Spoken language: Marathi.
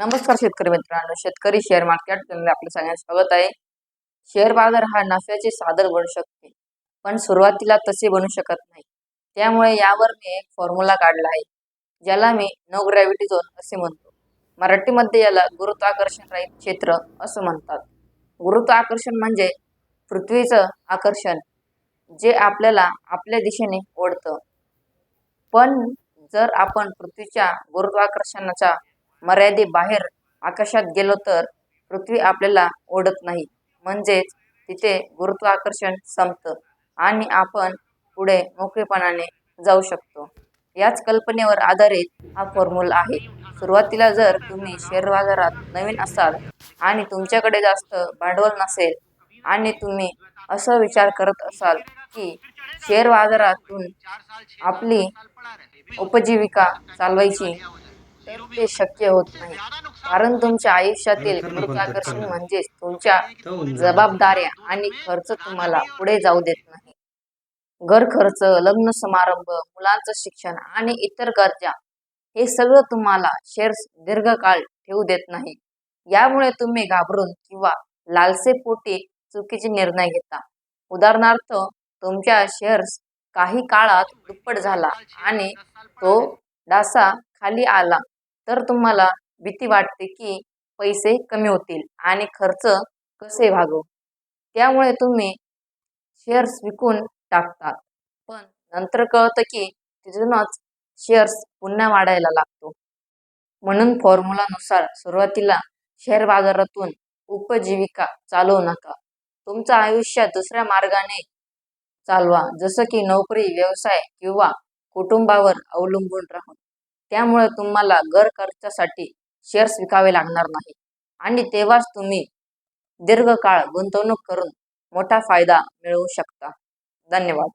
नमस्कार शेतकरी मित्रांनो, शेतकरी शेअर मार्केट मध्ये आपलं सगळ्यांचं स्वागत आहे. शेअर बाजार हा नफ्याचे साधन बनू शकते, पण सुरुवातीला तसे बनू शकत नाही. त्यामुळे यावर मी एक फॉर्म्युला काढला आहे, ज्याला मी नो ग्रॅव्हिटी झोन असे म्हणतो. मराठीमध्ये याला गुरुत्वाकर्षण रहित क्षेत्र असं म्हणतात. गुरुत्वाकर्षण म्हणजे पृथ्वीचं आकर्षण, जे आपल्याला आपल्या दिशेने ओढतं. पण जर आपण पृथ्वीच्या गुरुत्वाकर्षणाच्या मर्यादेबाहेर आकाशात गेलो तर पृथ्वी आपल्याला ओढत नाही, म्हणजेच तिथे गुरुत्वाकर्षण संपतं आणि आपण पुढे मोकळेपणाने जाऊ शकतो. याच कल्पनेवर आधारित हा फॉर्म्युला आहे. सुरुवातीला जर तुम्ही शेअर बाजारात नवीन असाल आणि तुमच्याकडे जास्त भांडवल नसेल आणि तुम्ही असं विचार करत असाल की शेअर बाजारातून आपली उपजीविका चालवायची, तर ते शक्य होत नाही. कारण तुमच्या अरे आयुष्यातील कर ना बंद कर कर गुरुत्वाकर्षण ना म्हणजेच तुमच्या तर होऊन जाईल. जबाबदाऱ्या आणि खर्च तुम्हाला पुढे जाऊ देत नाही. घर खर्च, लग्न समारंभ, मुलांचं शिक्षण आणि इतर गरजा, हे सगळं तुम्हाला शेअर्स दीर्घकाळ ठेवू देत नाही. यामुळे तुम्ही घाबरून किंवा लालसेपोटी चुकीचे निर्णय घेता. उदाहरणार्थ, तुमच्या शेअर्स काही काळात दुप्पट झाला आणि तो डासा खाली आला, तर तुम्हाला भीती वाटते की पैसे कमी होतील आणि खर्च कसे भागवू. त्यामुळे तुम्ही शेअर्स विकून टाकतात. पण नंतर कळतं की तिथूनच शेअर्स पुन्हा वाढायला लागतो. म्हणून फॉर्म्युलानुसार सुरुवातीला शेअर बाजारातून उपजीविका चालवू नका. तुमचं आयुष्य दुसऱ्या मार्गाने चालवा, जसं की नोकरी, व्यवसाय किंवा कुटुंबावर अवलंबून राहून. त्यामुळे तुम्हाला घर खर्चासाठी शेअर्स विकावे लागणार नाही आणि तेव्हाच तुम्ही दीर्घकाळ गुंतवणूक करून मोठा फायदा मिळवू शकता. धन्यवाद.